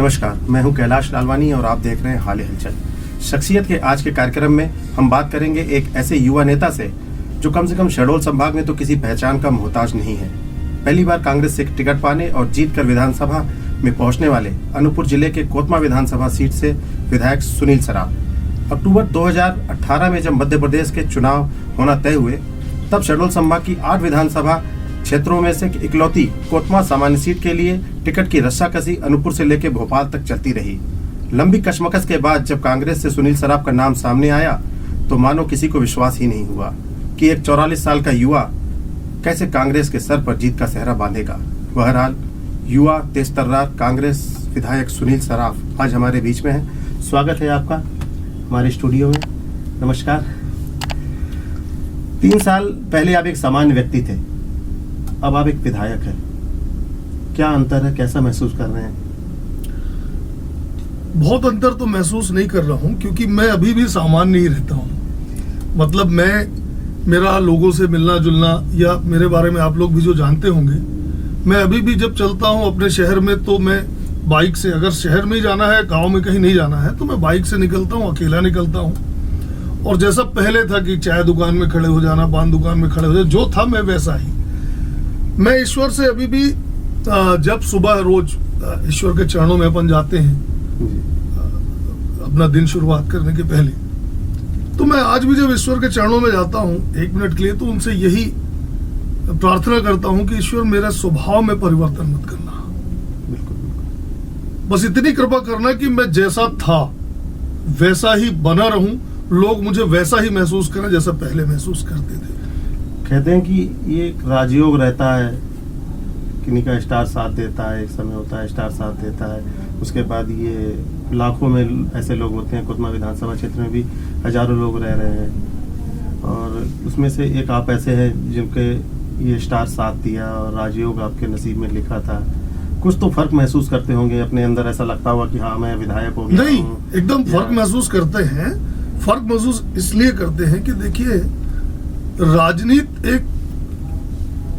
नमस्कार, मैं हूं कैलाश लालवानी और आप देख रहे हैं हाल हलचल। शख्सियत के आज के कार्यक्रम में हम बात करेंगे एक ऐसे युवा नेता से जो कम से कम शहडोल संभाग में तो किसी पहचान का मोहताज नहीं है। पहली बार कांग्रेस से टिकट पाने और जीतकर विधानसभा में पहुंचने वाले अनूपपुर जिले के कोतमा विधानसभा सीट से विधायक सुनील सराफ। अक्टूबर 2018 में जब मध्य प्रदेश के चुनाव होना तय हुए तब शहडोल संभाग की 8 विधानसभा क्षेत्रों में से इकलौती कोतमा सामान्य सीट के लिए टिकट की रस्साकसी अनूपपुर से लेकर भोपाल तक चलती रही। लंबी कशमकश के बाद जब कांग्रेस से सुनील सराफ का नाम सामने आया तो मानो किसी को विश्वास ही नहीं हुआ कि एक 44 साल का युवा कैसे कांग्रेस के सर पर जीत का सेहरा बांधेगा। बहरहाल युवा तेज तर्रार कांग्रेस विधायक सुनील सराफ आज हमारे बीच में है। स्वागत है आपका हमारे स्टूडियो में। नमस्कार। 3 साल पहले आप एक सामान्य व्यक्ति थे, अब आप एक विधायक हैं। क्या अंतर है, कैसा महसूस कर रहे हैं? बहुत अंतर तो महसूस नहीं कर रहा हूं क्योंकि मैं अभी भी सामान्य ही रहता हूं। मतलब मेरा लोगों से मिलना जुलना या मेरे बारे में आप लोग भी जो जानते होंगे, मैं अभी भी जब चलता हूं अपने शहर में तो मैं बाइक से, अगर शहर में ही जाना है, गांव में कहीं नहीं जाना है तो मैं बाइक से निकलता हूं, अकेला निकलता हूं। और जैसा पहले था कि चाय दुकान में खड़े हो जाना, पान दुकान में खड़े हो जाना, जो था मैं वैसा ही। मैं ईश्वर से अभी भी जब सुबह रोज ईश्वर के चरणों में अपन जाते हैं अपना दिन शुरुआत करने के पहले, तो मैं आज भी जब ईश्वर के चरणों में जाता हूं 1 मिनट के लिए तो उनसे यही प्रार्थना करता हूं कि ईश्वर मेरे स्वभाव में परिवर्तन मत करना। बस इतनी कृपा करना कि मैं जैसा था वैसा ही बना रहूं, लोग मुझे वैसा ही महसूस करें जैसा पहले महसूस करते थे। कहते हैं कि ये एक राजयोग रहता है, किन्हीं का स्टार साथ देता है, एक समय होता है स्टार साथ देता है, उसके बाद ये लाखों में ऐसे लोग होते हैं। कोतमा विधानसभा क्षेत्र में भी हजारों लोग रह रहे हैं और उसमें से एक आप ऐसे हैं जिनके ये स्टार साथ दिया और राजयोग आपके नसीब में लिखा था। कुछ तो फर्क महसूस करते होंगे अपने अंदर, ऐसा लगता हुआ कि हाँ मैं विधायक हो गया। नहीं, एकदम फर्क महसूस करते हैं। फर्क महसूस इसलिए करते हैं कि देखिए, राजनीति एक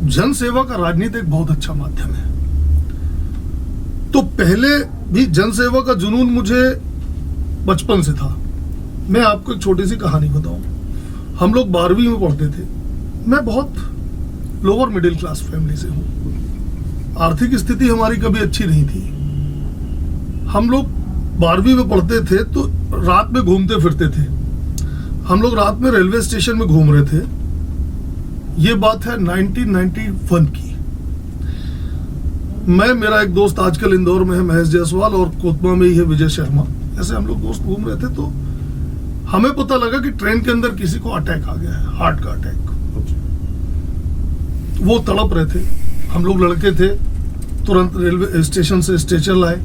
जन सेवा का राजनीति एक बहुत अच्छा माध्यम है। तो पहले भी जन सेवा का जुनून मुझे बचपन से था। मैं आपको एक छोटी सी कहानी बताऊं। हम लोग 12वीं में पढ़ते थे। मैं बहुत लोअर मिडिल क्लास फैमिली से हूं। आर्थिक स्थिति हमारी कभी अच्छी नहीं थी। हम लोग 12वीं में पढ़ते थे तो रात में घूमते फिरते थे। हम लोग रात में रेलवे स्टेशन में घूम रहे थे। ये बात है 1991 की। मेरा एक दोस्त आजकल इंदौर में है, महेश जायसवाल, और कोतमा में ही है विजय शर्मा। ऐसे हम लोग दोस्त घूम रहे थे तो हमें पता लगा कि ट्रेन के अंदर किसी को अटैक आ गया है, हार्ट का अटैक। वो तड़प रहे थे। हम लोग लड़के थे, तुरंत रेलवे स्टेशन से स्ट्रेचर लाए,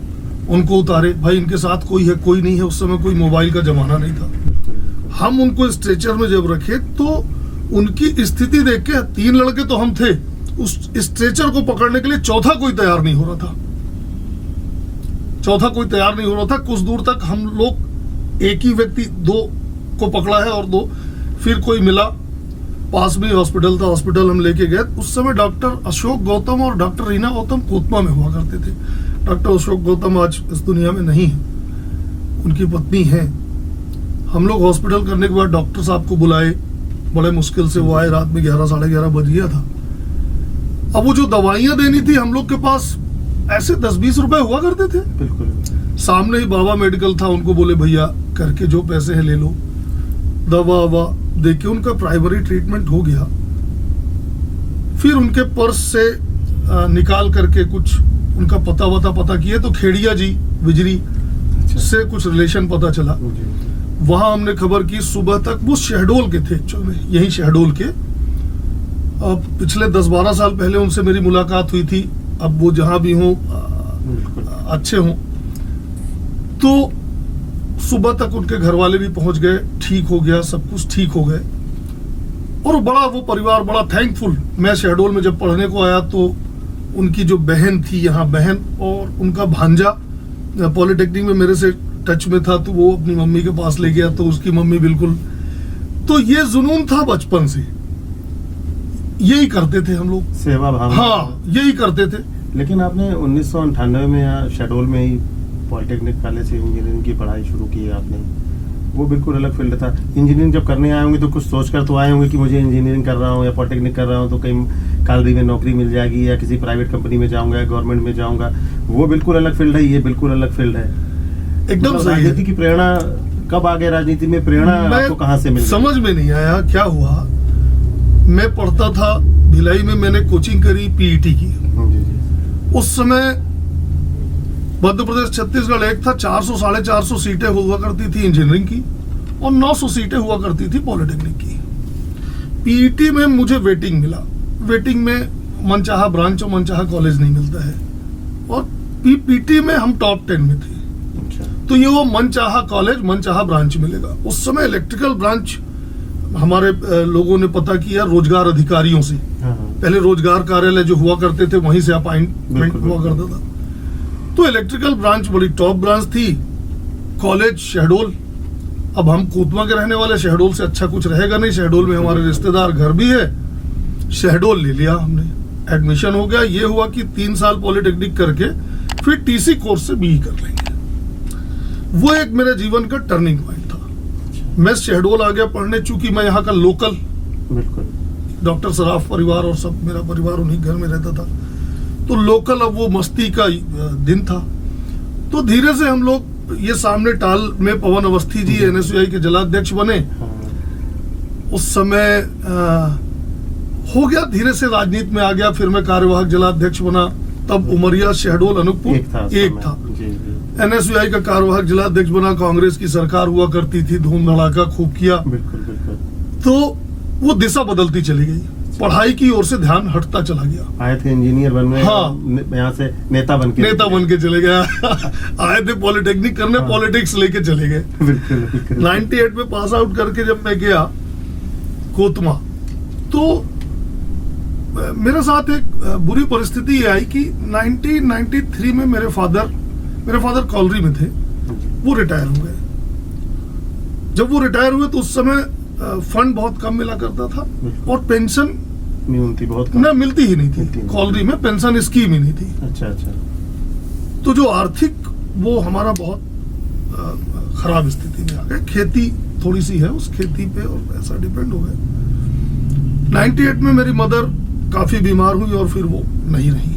उनको उतारे। भाई इनके साथ कोई है, कोई नहीं है। उस समय कोई मोबाइल का जमाना नहीं था। हम उनको स्ट्रेचर में जब रखे तो उनकी स्थिति देख के 3 लड़के तो हम थे, उस स्ट्रेचर को पकड़ने के लिए चौथा कोई तैयार नहीं हो रहा था। कुछ दूर तक हम लोग एक ही व्यक्ति 2 को पकड़ा है और 2 फिर कोई मिला। पास में हॉस्पिटल था, हॉस्पिटल हम लेके गए। उस समय डॉक्टर अशोक गौतम और डॉक्टर रीना गौतम कोतमा में हुआ करते थे। डॉक्टर अशोक गौतम आज इस दुनिया में नहीं है, उनकी पत्नी है। हम लोग हॉस्पिटल करने के बाद डॉक्टर साहब को बुलाए, बड़े मुश्किल से वो आए। रात में 11 साढ़े 11 बज गया था। अब वो जो दवाइयां देनी थी, हम लोग के पास ऐसे 10-20 रुपए हुआ करते थे। बिल्कुल। सामने ही बाबा मेडिकल था, उनको बोले भैया करके जो पैसे है ले लो। दवा ववा दे के उनका प्राइमरी ट्रीटमेंट हो गया। फिर उनके पर्स से निकाल करके कुछ उनका पता किए तो खेड़िया जी विजरी से कुछ रिलेशन पता चला। वहां हमने खबर की। सुबह तक वो शहडोल के थे, यही शहडोल के। अब पिछले 10-12 साल पहले उनसे मेरी मुलाकात हुई थी। अब वो जहां भी हों अच्छे हों। तो सुबह तक उनके घर वाले भी पहुंच गए, ठीक हो गया, सब कुछ ठीक हो गए। और बड़ा वो परिवार बड़ा थैंकफुल। मैं शहडोल में जब पढ़ने को आया तो उनकी जो बहन थी यहाँ, बहन और उनका भांजा पॉलिटेक्निक में मेरे से टच में था, तो वो अपनी मम्मी के पास ले गया। तो उसकी मम्मी बिल्कुल, तो ये जुनून था बचपन से। यही करते थे हम लोग, सेवा भाव। हाँ, यही करते थे। लेकिन आपने 1998 में यहाँ शहडोल में ही पॉलिटेक्निक कॉलेज से इंजीनियरिंग की पढ़ाई शुरू की है आपने, वो बिल्कुल अलग फील्ड था। इंजीनियरिंग जब करने आए होंगे तो कुछ सोच कर तो आए होंगे कि मुझे इंजीनियरिंग कर रहा हूँ या पॉलिटेक्निक कर रहा हूँ तो कहीं कॉलेज में नौकरी मिल जाएगी या किसी प्राइवेट कंपनी में जाऊँगा या गवर्नमेंट में जाऊँगा। वो बिल्कुल अलग फील्ड है, ये बिल्कुल अलग फील्ड है। एकदम मतलब सही है। राजनीति की प्रेरणा कब आ गया? राजनीति में प्रेरणा आपको कहाँ से मिली? समझ में नहीं आया क्या हुआ। मैं पढ़ता था भिलाई में, मैंने कोचिंग करी, पीईटी की। जी। उस समय मध्य प्रदेश छत्तीसगढ़ एक था, 400 450 सीटें हुआ करती थी इंजीनियरिंग की और 900 सीटें हुआ करती थी पॉलिटेक्निक की। पीईटी में मुझे वेटिंग मिला। वेटिंग में मनचाहा ब्रांच और मनचाहा कॉलेज नहीं मिलता है, और पीईटी में हम टॉप 10 में थे। अच्छा। तो ये वो मनचाहा कॉलेज, मनचाहा ब्रांच मिलेगा। उस समय इलेक्ट्रिकल ब्रांच हमारे लोगों ने पता किया रोजगार अधिकारियों से। हाँ। पहले रोजगार कार्यालय जो हुआ करते थे वहीं से अपॉइंटमेंट बिल्कुल, हुआ करता था। तो इलेक्ट्रिकल ब्रांच बड़ी टॉप ब्रांच थी। कॉलेज शहडोल। अब हम कोतमा के रहने वाले, शहडोल से अच्छा कुछ रहेगा नहीं। शहडोल में हमारे रिश्तेदार घर भी है। शहडोल ले लिया हमने, एडमिशन हो गया। ये हुआ कि 3 साल पॉलिटेक्निक करके फिर टीसी कोर्स से बीई कर लेंगे। वो एक मेरे जीवन का टर्निंग पॉइंट था। मैं शहडोल आ गया पढ़ने, चूंकि मैं यहाँ का लोकल, बिल्कुल। डॉक्टर सराफ परिवार और सब मेरा परिवार उन्हीं घर में रहता था, तो लोकल। अब वो मस्ती का दिन था, तो धीरे से हम लोग ये सामने टाल में पवन अवस्थी जी एनएसयूआई के जिलाध्यक्ष बने। हाँ। उस समय हो गया, धीरे से राजनीति में आ गया। फिर मैं कार्यवाहक जिलाध्यक्ष बना। तब उमरिया, शहडोल, अनूपपुर एक था। जी, जी। एनएसयूआई का कार्यवाहक जिलाध्यक्ष बना। कांग्रेस की सरकार हुआ करती थी, धूम धड़ाका खूब किया। बिल्कुल बिल्कुल। तो वो दिशा बदलती चली गई, पढ़ाई की ओर से ध्यान हटता चला गया। आए थे इंजीनियर बनने, हाँ। यहाँ से नेता बन के चले गया। आए थे पॉलिटेक्निक करने, हाँ। पॉलिटिक्स लेके चले गए। बिल्कुल बिल्कुल। 98 में पास आउट करके जब मैं गया कोतमा, तो मेरे साथ एक बुरी परिस्थिति ये आई कि 1993 में मेरे फादर कॉलरी में थे। वो रिटायर हो गए। जब वो रिटायर हुए तो उस समय फंड बहुत कम मिला करता था और पेंशन मिलती बहुत न मिलती ही नहीं थी। कॉलरी में पेंशन स्कीम ही नहीं थी। अच्छा अच्छा। तो जो आर्थिक, वो हमारा बहुत खराब स्थिति में आ गए। खेती थोड़ी सी है, उस खेती पे और ऐसा डिपेंड हो गए। 98 में मेरी मदर काफी बीमार हुई और फिर वो नहीं रही।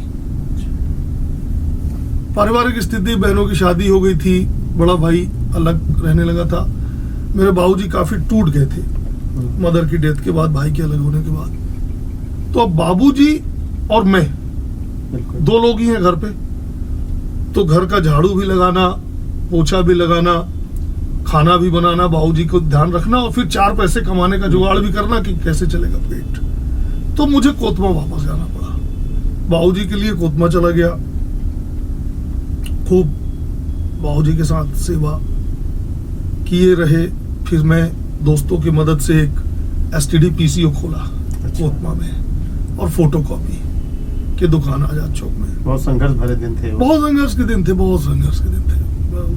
पारिवारिक स्थिति, बहनों की शादी हो गई थी, बड़ा भाई अलग रहने लगा था। मेरे बाबूजी काफी टूट गए थे मदर की डेथ के बाद, भाई के अलग होने के बाद। तो अब बाबूजी और मैं दो लोग ही हैं घर पे। तो घर का झाड़ू भी लगाना, पोछा भी लगाना, खाना भी बनाना, बाबूजी को ध्यान रखना और फिर 4 पैसे कमाने का जुगाड़ भी करना कि कैसे चलेगा पेट। तो मुझे कोतमा वापस जाना पड़ा। बाबूजी के लिए कोतमा चला गया। खूब बाबूजी के साथ सेवा किए रहे। फिर मैं दोस्तों की मदद से एक एसटीडी पीसीओ खोला कोतमा में, और फोटोकॉपी की दुकान आजाद चौक में। बहुत संघर्ष भरे दिन थे। बहुत संघर्ष के दिन थे, बहुत संघर्ष के दिन थे।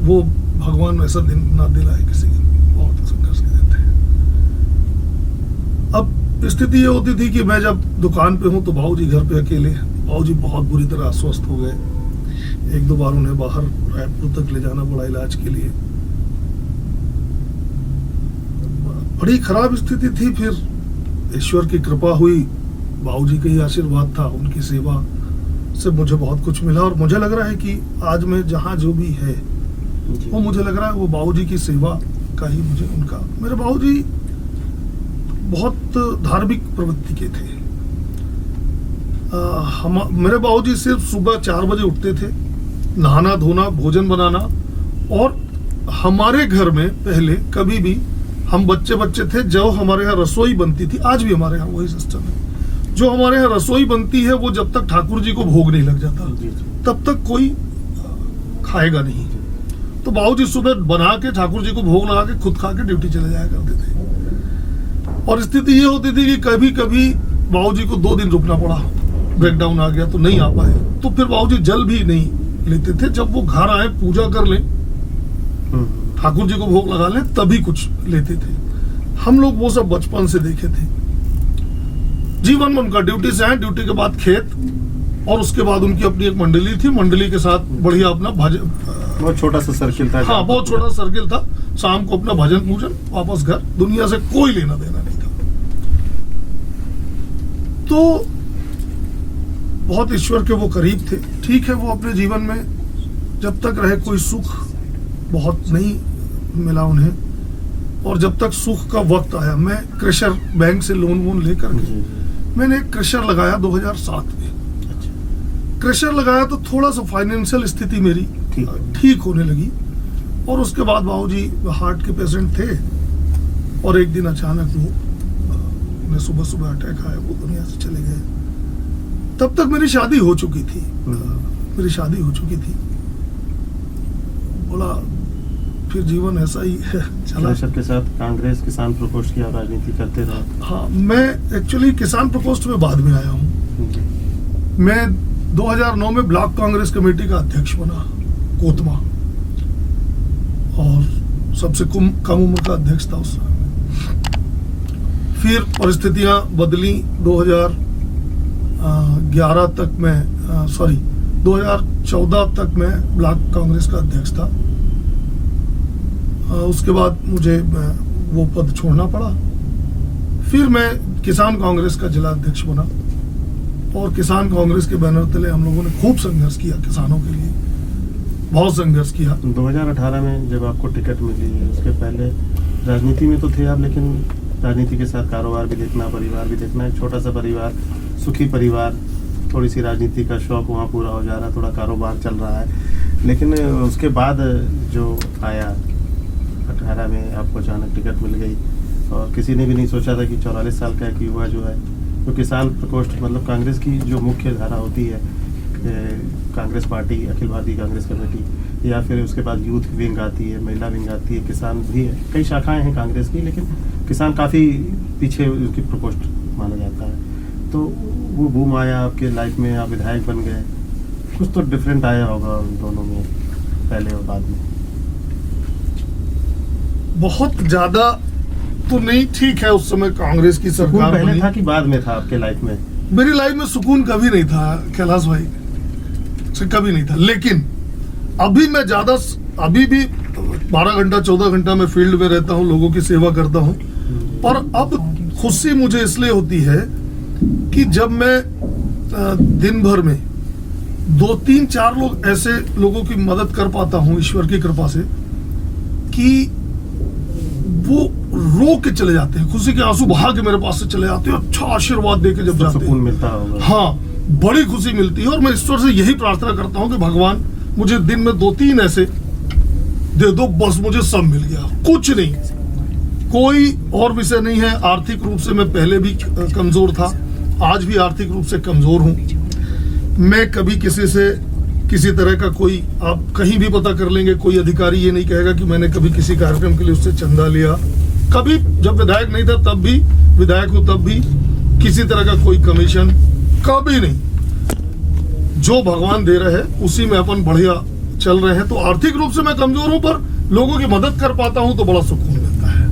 वो भगवान ऐसा दिन ना दिलाए किसी को। बहुत संघर्ष के दिन थे। अब स्थिति ये होती थी कि मैं जब दुकान पे हूँ तो बाबूजी घर पे अकेले। बाबूजी बहुत बुरी तरह अस्वस्थ हो गए। 1-2 बार उन्हें बाहर रायपुर तक ले जाना पड़ा इलाज के लिए। बड़ी खराब स्थिति थी। फिर ईश्वर की कृपा हुई, बाबूजी का ही आशीर्वाद था, उनकी सेवा से मुझे बहुत कुछ मिला। और मुझे लग रहा है कि आज मैं जहाँ जो भी है वो मुझे लग रहा है वो बाबूजी की सेवा का ही मुझे उनका। मेरे बाबूजी बहुत धार्मिक प्रवृत्ति के थे। मेरे बाबूजी सिर्फ सुबह 4 बजे उठते थे, नहाना धोना, भोजन बनाना। और हमारे घर में पहले कभी भी, हम बच्चे थे, जो हमारे यहाँ रसोई बनती थी, आज भी हमारे यहाँ वही सिस्टम है, जो हमारे यहाँ रसोई बनती है वो जब तक ठाकुर जी को भोग नहीं लग जाता तब तक कोई खाएगा नहीं। तो बाबूजी सुबह बना के ठाकुर जी को भोग लगा के खुद खा के ड्यूटी चले जाया करते थे। और स्थिति ये होती थी कि कभी कभी बाबूजी को 2 दिन रुकना पड़ा, ब्रेकडाउन आ गया तो नहीं आ पाए। तो फिर बाबूजी जल भी नहीं लेते थे। जब वो घर आए, पूजा कर लें, ठाकुर जी को भोग लगा लें, तभी कुछ लेते थे। हम लोग वो सब बचपन से देखे थे। जीवन में उनका ड्यूटी से आए, ड्यूटी के बाद खेत, और उसके बाद उनकी अपनी एक मंडली थी। मंडली के साथ बढ़िया अपना बहुत छोटा सा सर्किल था। हाँ, बहुत छोटा सर्किल था। शाम को अपना भजन पूजन, वापस घर, दुनिया से कोई लेना देना नहीं था। तो बहुत ईश्वर के वो करीब थे। ठीक है, वो अपने जीवन में जब तक रहे कोई सुख बहुत नहीं मिला उन्हें, और जब तक सुख का वक्त आया, मैं क्रशर बैंक से लोन वोन लेकर के मैंने एक क्रशर लगाया 2007 में। क्रशर लगाया तो थोड़ा सा फाइनेंशियल स्थिति मेरी ठीक होने लगी, और उसके बाद बाबूजी हार्ट के पेशेंट थे, और एक दिन अचानक वो उन्हें सुबह सुबह अटैक आया, वो दुनिया से चले गए। तब तक मेरी शादी हो चुकी थी, बोला फिर जीवन ऐसा ही चला। के साथ कांग्रेस किसान प्रकोष्ठ की राजनीति करते रहे। हाँ, मैं एक्चुअली किसान प्रकोष्ठ में बाद में आया हूँ। मैं 2009 में ब्लॉक कांग्रेस कमेटी का अध्यक्ष बना, कोतमा, और सबसे कम उम्र का अध्यक्ष था उस समय। फिर परिस्थितियां बदली। 2011 तक मैं 2014 तक मैं ब्लॉक कांग्रेस का अध्यक्ष था। उसके बाद मुझे वो पद छोड़ना पड़ा। फिर मैं किसान कांग्रेस का जिला अध्यक्ष बना, और किसान कांग्रेस के बैनर तले हम लोगों ने खूब संघर्ष किया, किसानों के लिए बहुत संघर्ष किया। 2018 में जब आपको टिकट मिली, उसके पहले राजनीति में तो थे आप, लेकिन राजनीति के साथ कारोबार भी देखना, परिवार भी देखना, एक छोटा सा परिवार, सुखी परिवार, थोड़ी सी राजनीति का शौक वहाँ पूरा हो जा रहा है, थोड़ा कारोबार चल रहा है। लेकिन उसके बाद जो आया 18 में आपको अचानक टिकट मिल गई, और किसी ने भी नहीं सोचा था कि 44 साल का एक युवा जो है, तो किसान प्रकोष्ठ मतलब कांग्रेस की जो मुख्य धारा होती है, कांग्रेस पार्टी, अखिल भारतीय कांग्रेस कमेटी, या फिर उसके बाद यूथ विंग आती है, महिला विंग आती है, किसान भी है, कई शाखाएं हैं कांग्रेस की, लेकिन किसान काफ़ी पीछे उसकी प्रकोष्ठ माना जाता है। तो वो बूम आया आपके लाइफ में, आप विधायक बन गए, कुछ तो डिफरेंट आया होगा उन दोनों में, पहले और बाद में? बहुत ज्यादा तो नहीं, ठीक है, उस समय कांग्रेस की सरकार पहले बनी। था कि बाद में था आपके लाइफ में? मेरी लाइफ में सुकून कभी नहीं था कैलाश भाई, कभी नहीं था। लेकिन अभी मैं अभी भी 12 घंटा 14 घंटा मैं फील्ड में रहता हूँ, लोगों की सेवा करता हूँ। पर अब खुशी मुझे इसलिए होती है कि जब मैं दिन भर में 2-3-4 लोग ऐसे लोगों की मदद कर पाता हूँ ईश्वर की कृपा से, कि वो रो के चले जाते हैं, खुशी के आंसू बहा के मेरे पास से चले जाते हैं, अच्छा आशीर्वाद दे के जब जाते सुकून हैं, मिलता होगा। हाँ, बड़ी खुशी मिलती है। और मैं ईश्वर से यही प्रार्थना करता हूँ कि भगवान मुझे दिन में 2-3 ऐसे दे दो, बस मुझे सब मिल गया, कुछ नहीं, कोई और विषय नहीं है। आर्थिक रूप से मैं पहले भी कमजोर था, आज भी आर्थिक रूप से कमजोर हूँ। मैं कभी किसी से किसी तरह का कोई, आप कहीं भी पता कर लेंगे, कोई अधिकारी ये नहीं कहेगा कि मैंने कभी किसी कार्यक्रम के लिए उससे चंदा लिया। कभी जब विधायक नहीं था तब भी, विधायक हूँ तब भी, किसी तरह का कोई कमीशन कभी नहीं। जो भगवान दे रहे हैं उसी में अपन बढ़िया चल रहे हैं। तो आर्थिक रूप से मैं कमजोर हूँ, पर लोगों की मदद कर पाता हूँ तो बड़ा सुकून मिलता है।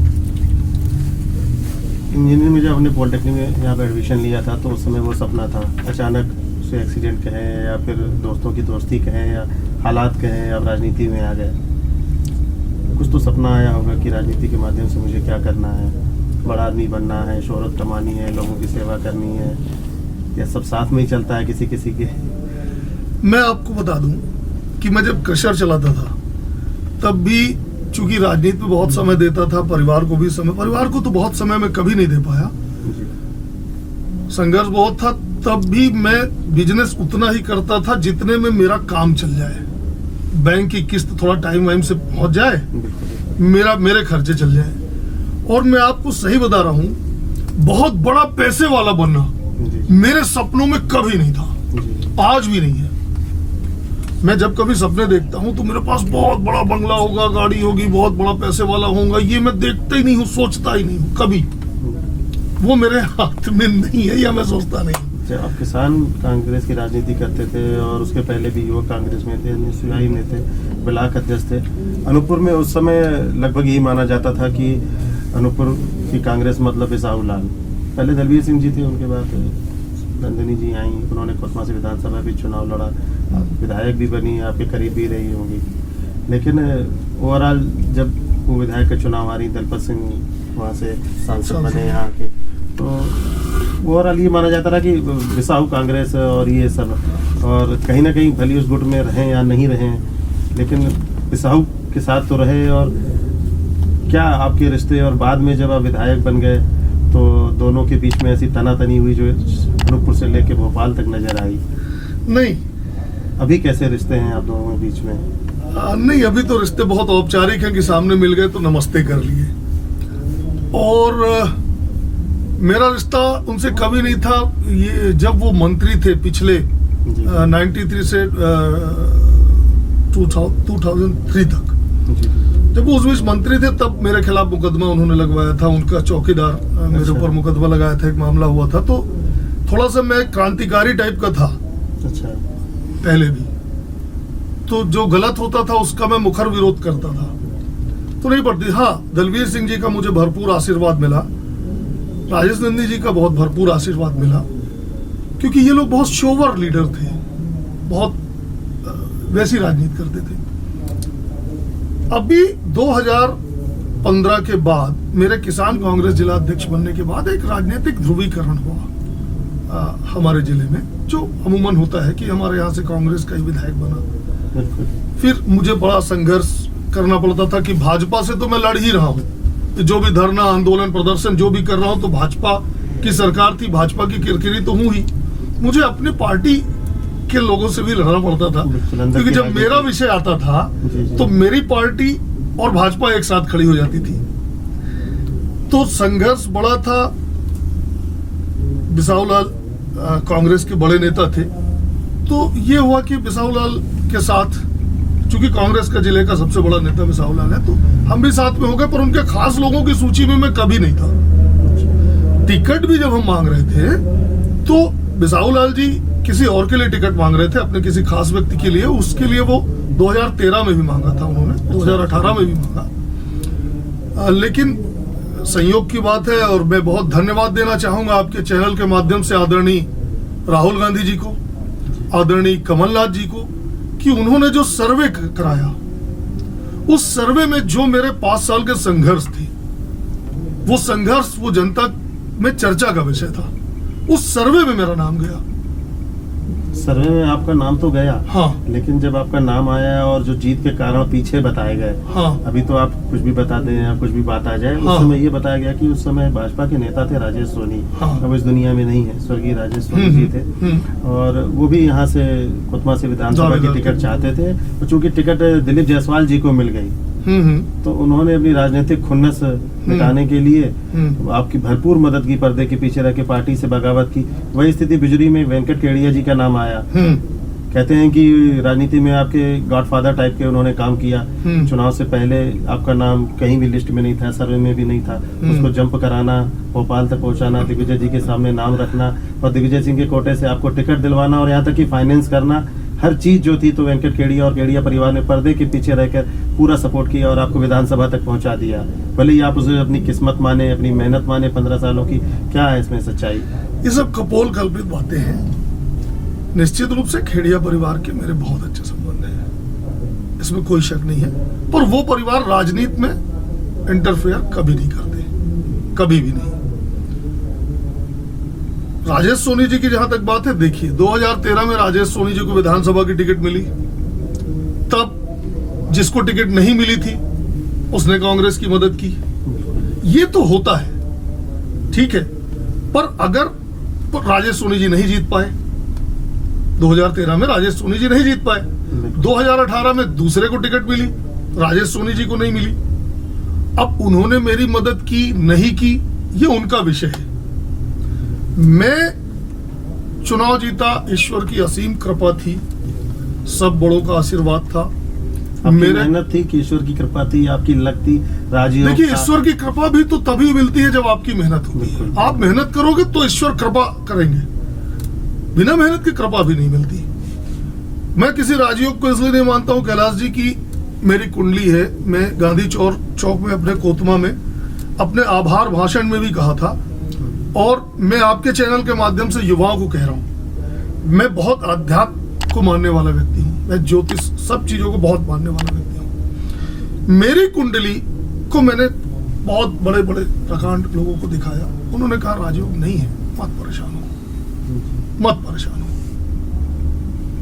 इंजीनियरिंग में जब हमने पॉलिटेक्निक में यहाँ पे एडमिशन लिया था, तो उस समय वो सपना था, अचानक से एक्सीडेंट कहें या फिर दोस्तों की दोस्ती कहें या हालात कहें, अब राजनीति में आ गए। कुछ तो सपना आया होगा कि राजनीति के माध्यम से मुझे क्या करना है, बड़ा आदमी बनना है, शोहरत कमानी है, लोगों की सेवा करनी है, या सब साथ में ही चलता है किसी किसी के? मैं आपको बता दूं कि मैं जब क्रशर चलाता था तब भी, चूंकि राजनीति में बहुत समय देता था, परिवार को भी समय, परिवार को तो बहुत समय में कभी नहीं दे पाया, संघर्ष बहुत था, तब भी मैं बिजनेस उतना ही करता था जितने में मेरा काम चल जाए, बैंक की किस्त थोड़ा टाइम वाइम से पहुंच जाए, मेरे खर्चे चल जाए। और मैं आपको सही बता रहा हूँ, बहुत बड़ा पैसे वाला बनना मेरे सपनों में कभी नहीं था, आज भी नहीं है। मैं जब कभी सपने देखता हूँ तो मेरे पास बहुत बड़ा बंगला होगा, गाड़ी होगी, बहुत बड़ा पैसे वाला होगा, ये मैं देखता ही नहीं हूँ, सोचता ही नहीं हूँ कभी, वो मेरे हाथ में नहीं है, या मैं सोचता नहीं। आप किसान कांग्रेस की राजनीति करते थे, और उसके पहले भी युवक कांग्रेस में थे, सिपाही में थे, ब्लॉक अध्यक्ष थे अनूपपुर में। उस समय लगभग यही माना जाता था कि अनूपपुर की कांग्रेस मतलब बिसाहू लाल। पहले दलवीर सिंह जी थे, उनके बाद नंदिनी जी आई, उन्होंने कोतमा से विधानसभा भी चुनाव लड़ा, आप विधायक भी बनी, आपके करीब भी रही होंगी। लेकिन ओवरऑल जब वो विधायक का चुनाव आ रही दलपत सिंह वहाँ से सांसद बने यहाँ के, तो ओवरऑल ये माना जाता रहा कि बिसाहू कांग्रेस और ये सब, और कहीं ना कहीं भली उस गुट में रहें या नहीं रहें, लेकिन बिसाहू के साथ तो रहे। और क्या आपके रिश्ते, और बाद में जब आप विधायक बन गए तो दोनों के बीच में ऐसी तनातनी हुई जो अनूपपुर से लेके भोपाल तक नजर आई? नहीं, अभी कैसे रिश्ते हैं आप दोनों के बीच में? नहीं, अभी तो रिश्ते बहुत औपचारिक हैं कि सामने मिल गए तो नमस्ते कर लिए। और मेरा रिश्ता उनसे कभी नहीं था। ये जब वो मंत्री थे पिछले 93 से 2003 तक, जब वो उस बीच मंत्री थे तब मेरे खिलाफ मुकदमा उन्होंने लगवाया था। उनका चौकीदार मेरे ऊपर मुकदमा लगाया था, एक मामला हुआ था। तो थोड़ा सा मैं क्रांतिकारी टाइप का था अच्छा, पहले भी, तो जो गलत होता था उसका मैं मुखर विरोध करता था, तो नहीं पड़ती। हाँ, दलवीर सिंह जी का मुझे भरपूर आशीर्वाद मिला, राजेश नंदी जी का बहुत भरपूर आशीर्वाद मिला, क्योंकि ये लोग बहुत शोवर लीडर थे, बहुत वैसी राजनीति करते थे। अभी 2015 के बाद मेरे किसान कांग्रेस जिला अध्यक्ष बनने के बाद एक राजनीतिक ध्रुवीकरण हुआ हमारे जिले में, जो अमूमन होता है कि हमारे यहाँ से कांग्रेस का ही विधायक बना। फिर मुझे बड़ा संघर्ष करना पड़ता था कि भाजपा से तो मैं लड़ ही रहा हूँ, जो भी धरना आंदोलन प्रदर्शन जो भी कर रहा हूँ तो भाजपा की सरकार थी, भाजपा की किरकिरी तो हूँ ही। मुझे अपने पार्टी के लोगों से भी लड़ना पड़ता था, क्योंकि जब मेरा विषय आता था तो मेरी पार्टी और भाजपा एक साथ खड़ी हो जाती थी। तो संघर्ष बड़ा था। बिसाहूलाल कांग्रेस के बड़े नेता थे, तो ये हुआ कि बिसाहूलाल के साथ, चूंकि कांग्रेस का जिले का सबसे बड़ा नेता बिसाहूलाल है, तो हम भी साथ में हो गए। पर उनके खास लोगों की सूची में मैं कभी नहीं था। टिकट भी जब हम मांग रहे थे तो बिसाहूलाल जी किसी और के लिए टिकट मांग रहे थे, अपने किसी खास व्यक्ति के लिए। उसके लिए वो 2013 में भी मांगा था उन्होंने, 2018 में भी मांगा। लेकिन संयोग की बात है, और मैं बहुत धन्यवाद देना चाहूंगा आपके चैनल के माध्यम से आदरणीय राहुल गांधी जी को, आदरणीय कमलनाथ जी को, कि उन्होंने जो सर्वे कराया, उस सर्वे में जो मेरे 5 साल के संघर्ष थे, वो संघर्ष वो जनता में चर्चा का विषय था। उस सर्वे में मेरा नाम गया। सर्वे में आपका नाम तो गया, हाँ, लेकिन जब आपका नाम आया और जो जीत के कारण पीछे बताए गए, हाँ, अभी तो आप कुछ भी बता दें या कुछ भी बात आ जाए, हाँ, उस समय ये बताया गया कि उस समय भाजपा के नेता थे राजेश सोनी, हाँ, अब इस दुनिया में नहीं है, स्वर्गीय राजेश सोनी जी थे, और वो भी यहाँ से कुतमा से विधानसभा की टिकट चाहते थे। तो चूंकि टिकट दिलीप जायसवाल जी को मिल गई, तो उन्होंने अपनी राजनीतिक खुन्नस मिटाने के लिए आपकी भरपूर मदद की, पर्दे के पीछे रह के पार्टी से बगावत की। वही स्थिति बिजरी में वेंकट केडिया जी का नाम आया। कहते हैं कि राजनीति में आपके गॉडफादर टाइप के उन्होंने काम किया। चुनाव से पहले आपका नाम कहीं भी लिस्ट में नहीं था, सर्वे में भी नहीं था, उसको जंप कराना, भोपाल तक पहुंचाना, दिग्विजय जी के सामने नाम रखना, और दिग्विजय सिंह के कोटे से आपको टिकट दिलवाना, और यहाँ तक कि फाइनेंस करना, हर चीज जो थी, तो वेंकट केडिया और केडिया परिवार ने पर्दे के पीछे रहकर पूरा सपोर्ट किया और आपको विधानसभा तक पहुंचा दिया। भले ही आप उसे अपनी किस्मत माने, अपनी मेहनत माने 15 सालों की, क्या है इसमें सच्चाई? ये सब कपोल कल्पित बातें हैं। निश्चित रूप से खेड़िया परिवार के मेरे बहुत अच्छे संबंध हैं, इसमें कोई शक नहीं है। पर वो परिवार राजनीति में इंटरफेयर कभी नहीं करते, कभी भी नहीं। राजेश सोनी जी की जहां तक बात है, देखिए 2013 में राजेश सोनी जी को विधानसभा की टिकट मिली, तब जिसको टिकट नहीं मिली थी उसने कांग्रेस की मदद की। ये तो होता है, ठीक है। पर अगर राजेश सोनी जी नहीं जीत पाए, 2013 में राजेश सोनी जी नहीं जीत पाए, 2018 में दूसरे को टिकट मिली, राजेश सोनी जी को नहीं मिली। अब उन्होंने मेरी मदद की नहीं की, ये उनका विषय है। मैं चुनाव जीता, ईश्वर की असीम कृपा थी, सब बड़ों का आशीर्वाद था, मेरी मेहनत थी कि ईश्वर की कृपा थी, आपकी लक थी, राजयोग। देखिए, ईश्वर की कृपा भी तो तभी मिलती है जब आपकी मेहनत होती है। आप मेहनत करोगे तो ईश्वर कृपा करेंगे, बिना मेहनत की कृपा भी नहीं मिलती। मैं किसी राजयोग को इसलिए नहीं मानता हूँ, कैलाश जी की मेरी कुंडली है। मैं गांधी चौक में अपने कोतमा में अपने आभार भाषण में भी कहा था, और मैं आपके चैनल के माध्यम से युवाओं को कह रहा हूँ, मैं बहुत अध्यात्म को मानने वाला व्यक्ति हूँ, मैं ज्योतिष सब चीजों को बहुत मानने वाला व्यक्ति हूँ। मेरी कुंडली को मैंने बहुत बड़े बड़े प्रकांड लोगों को दिखाया, उन्होंने कहा राजयोग नहीं है, मत परेशान हो, मत परेशान हो।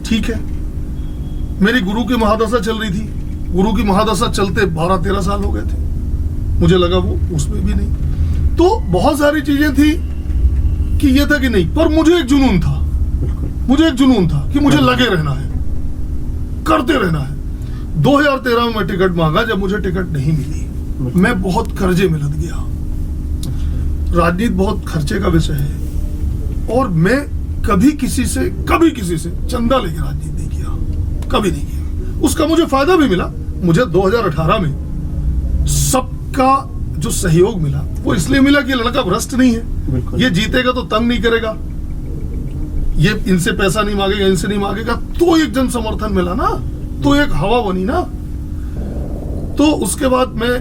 ठीक है, मेरी गुरु की महादशा चल रही थी, गुरु की महादशा चलते 12-13 साल हो गए थे, मुझे लगा वो उसमें भी नहीं। तो बहुत सारी चीजें थी कि ये था कि नहीं, पर मुझे एक जुनून था, मुझे एक जुनून था कि मुझे लगे रहना है, करते रहना है। 2013 में मैं टिकट मांगा, जब मुझे टिकट नहीं मिली मैं बहुत कर्जे में लद गया। राजनीति बहुत खर्चे का विषय है और मैं कभी किसी से चंदा लेके राजनीति नहीं किया, कभी नहीं किया। उसका मुझे फायदा भी मिला। मुझे 2018 में सबका जो सहयोग मिला वो इसलिए मिला कि लड़का भ्रष्ट नहीं है, ये जीतेगा तो तंग नहीं करेगा, ये इनसे पैसा नहीं मांगेगा, इनसे नहीं मांगेगा, तो एक जन समर्थन मिला ना, तो एक हवा बनी ना। तो उसके बाद मैं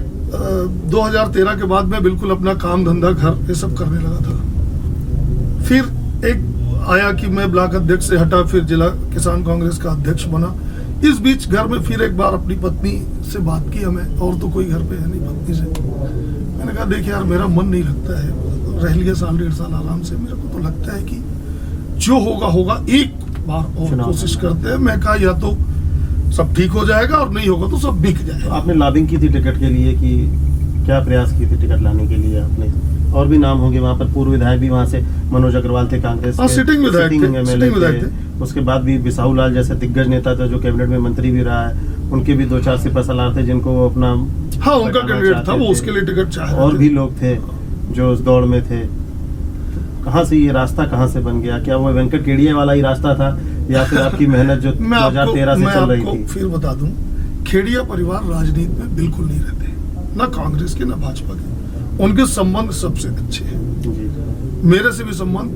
2013 के बाद मैं बिल्कुल अपना काम धंधा घर ये सब करने लगा था। फिर एक आया कि मैं ब्लॉक अध्यक्ष से हटा, फिर जिला किसान कांग्रेस का अध्यक्ष बना। इस बीच घर में फिर एक बार अपनी पत्नी से बात की हमें, और तो कोई घर पे है नहीं, पत्नी से मैंने कहा देख यार मेरा मन नहीं लगता है, रह लिया 1.5 साल आराम से, मेरे को तो लगता है कि जो होगा होगा, एक बार और कोशिश करते हैं। मैं कहा या तो सब ठीक हो जाएगा और नहीं होगा तो सब बिक जाएगा। आपने लॉबिंग की थी टिकट के लिए कि क्या प्रयास की थी टिकट लाने के लिए आपने? और भी नाम होंगे वहाँ पर, पूर्व विधायक भी वहाँ से मनोज अग्रवाल थे कांग्रेस के, सिटिंग विधायक थे। उसके बाद भी बिसाहू लाल जैसे दिग्गज नेता था जो कैबिनेट में मंत्री भी रहा है, उनके भी 2-4 सिपहसालार थे जिनको वो अपना उनका कैंडिडेट था, वो उसके लिए टिकट चाहे। और भी लोग थे जो उस दौड़ में थे। कहाँ से ये रास्ता कहाँ से बन गया? क्या वो वेंकट केडिया वाला ही रास्ता था या फिर आपकी मेहनत जो 2013 से चल रही थी? फिर बता दूं, खेड़िया परिवार राजनीति में बिल्कुल नहीं रहते, ना कांग्रेस के ना भाजपा के। उनके संबंध सबसे अच्छे हैं। मेरे से भी संबंध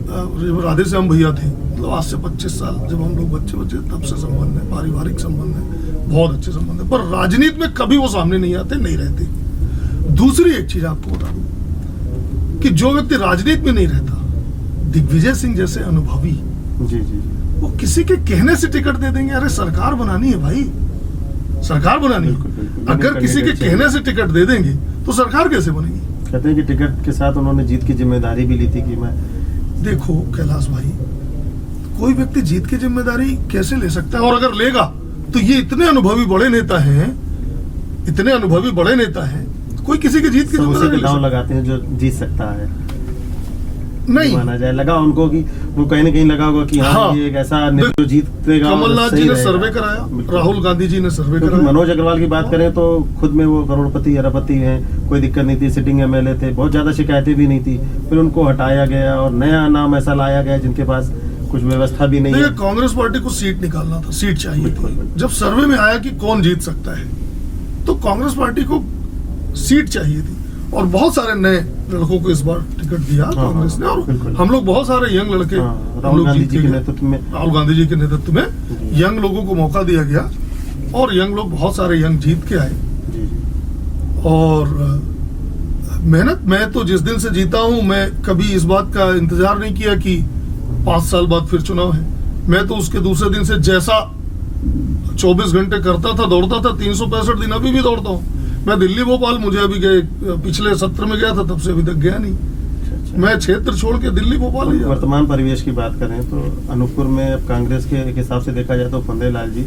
राधे श्याम भैया थे, मतलब आज से 25 साल जब हम लोग बच्चे तब से संबंध है, पारिवारिक संबंध है, बहुत अच्छे संबंध है। पर राजनीति में कभी वो सामने नहीं आते, नहीं रहते। दूसरी एक चीज आपको बता दूं कि जो व्यक्ति राजनीति में नहीं रहता, दिग्विजय सिंह जैसे अनुभवी, जी, वो किसी के कहने से टिकट दे देंगे। अरे सरकार बनानी है भाई, सरकार बनानी है। अगर किसी के कहने से टिकट दे देंगे तो सरकार कैसे बनेगी? कहते हैं कि टिकट के साथ उन्होंने जीत की जिम्मेदारी भी ली थी कि मैं। देखो कैलाश भाई, कोई व्यक्ति जीत की जिम्मेदारी कैसे ले सकता है? और अगर लेगा तो ये इतने अनुभवी बड़े नेता हैं, इतने अनुभवी बड़े नेता हैं, कोई किसी की जीत की जिम्मेदारी दांव लगाते हैं जो जीत सकता है। नहीं माना जाए, लगा उनको कि वो कहीं ना कहीं लगा होगा कि हाँ, ये एक ऐसा नेता जो जीतेगा। कमलनाथ जी ने सर्वे कराया, राहुल गांधी जी ने सर्वे कराया। मनोज अग्रवाल की बात करें तो खुद में वो करोड़पति अरबपति हैं, कोई दिक्कत नहीं थी, सिटिंग एमएलए थे, बहुत ज्यादा शिकायतें भी नहीं थी। फिर उनको हटाया गया और नया नाम ऐसा लाया गया जिनके पास कुछ व्यवस्था भी नहीं है। कांग्रेस पार्टी को सीट निकालना था, सीट चाहिए थी। जब सर्वे में आया कि कौन जीत सकता है तो कांग्रेस पार्टी को सीट चाहिए थी और बहुत सारे नए लड़कों को इस बार टिकट दिया कांग्रेस ने। और हम लोग बहुत सारे यंग लड़के, राहुल गांधी जी के नेतृत्व में यंग लोगों को मौका दिया गया और यंग लोग बहुत सारे यंग जीत के आए। और मेहनत, मैं तो जिस दिन से जीता हूं, मैं कभी इस बात का इंतजार नहीं किया कि 5 साल बाद फिर चुनाव है। मैं तो उसके दूसरे दिन से जैसा 24 घंटे करता था, दौड़ता था, 365 दिन अभी भी दौड़ता हूँ। मैं दिल्ली भोपाल, मुझे अभी गए पिछले सत्र में गया था, तब से अभी तक गया नहीं। मैं क्षेत्र छोड़ के दिल्ली भोपाल ही। वर्तमान परिवेश की बात करें तो अनूपपुर में अब कांग्रेस के हिसाब से देखा जाए तो फंदे लाल जी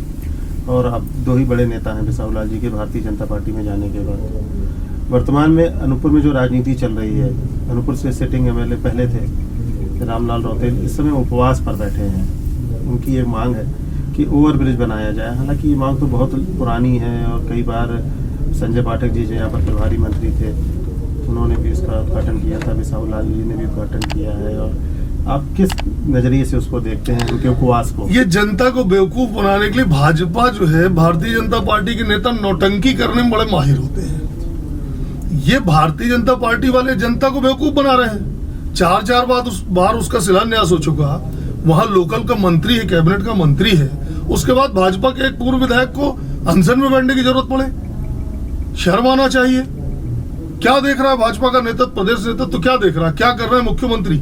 और अब 2 ही बड़े नेता हैं बिसाहू लाल जी के भारतीय जनता पार्टी में जाने के बाद। वर्तमान में अनूपपुर में जो राजनीति चल रही है, अनूपपुर से सिटिंग एमएलए पहले थे रामलाल रौतेल, इस समय उपवास पर बैठे हैं। उनकी एक मांग है कि ओवरब्रिज बनाया जाए। हालांकि ये मांग तो बहुत पुरानी है और कई बार संजय पाठक जी जो यहाँ पर प्रभारी मंत्री थे, उन्होंने भी इसका उद्घाटन किया था, बिसाहू लाल जी ने भी उद्घाटन किया है। और आप किस नजरिए से उसको देखते हैं, उनके उपवास को? ये जनता को बेवकूफ बनाने के लिए भाजपा जो है, भारतीय जनता पार्टी के नेता नौटंकी करने में बड़े माहिर होते हैं। ये भारतीय जनता पार्टी वाले जनता को बेवकूफ बना रहे हैं। 4 बार उसका शिलान्यास हो चुका, वहां लोकल का मंत्री है, कैबिनेट का मंत्री है, उसके बाद भाजपा के एक पूर्व विधायक को अनशन में बैठने की जरूरत पड़े। शर्म आना चाहिए। क्या देख रहा है भाजपा का नेतृत्व, प्रदेश नेतृत्व तो क्या देख रहा है, क्या कर रहे हैं मुख्यमंत्री?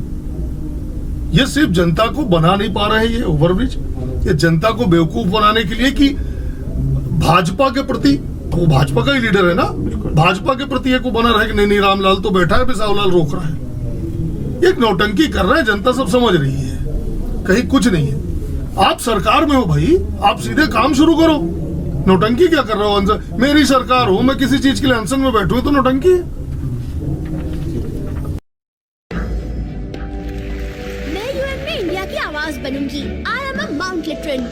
ये सिर्फ जनता को बना नहीं पा रहे हैं ये ओवरब्रिज, ये जनता को बेवकूफ बनाने के लिए कि भाजपा के प्रति वो भाजपा का ही लीडर है ना, बिल्कुल। भाजपा के प्रति एक वो बना रहा है कि नहीं रामलाल तो बैठा है, बिसाहूलाल रोक रहा है। एक नौटंकी कर रहा है, जनता सब समझ रही है, कहीं कुछ नहीं है। आप सरकार में हो भाई, आप सीधे काम शुरू करो। नौटंकी क्या कर रहे हो? अनशन, मेरी सरकार हो, मैं किसी चीज के लिए अनशन में बैठूं तो नौटंकी है। मैं यूएन में इंडिया की आवाज बनूंगी। आई एम अ माउंट लिटरन।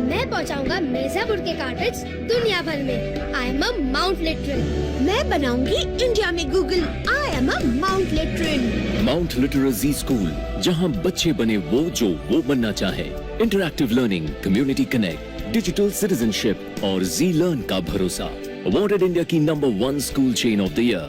मैं पहुंचाऊंगा मिर्जापुर के कार्टेज दुनिया भर में। I am a Mount Litera. मैं बनाऊंगी इंडिया में Google. I am a Mount Litera. Mount Litera Zee school, जहां बच्चे बने जो वो बनना चाहे। Interactive learning, community connect, digital citizenship और जी लर्न का भरोसा। अवॉर्डेड इंडिया की number 1 school chain of the year.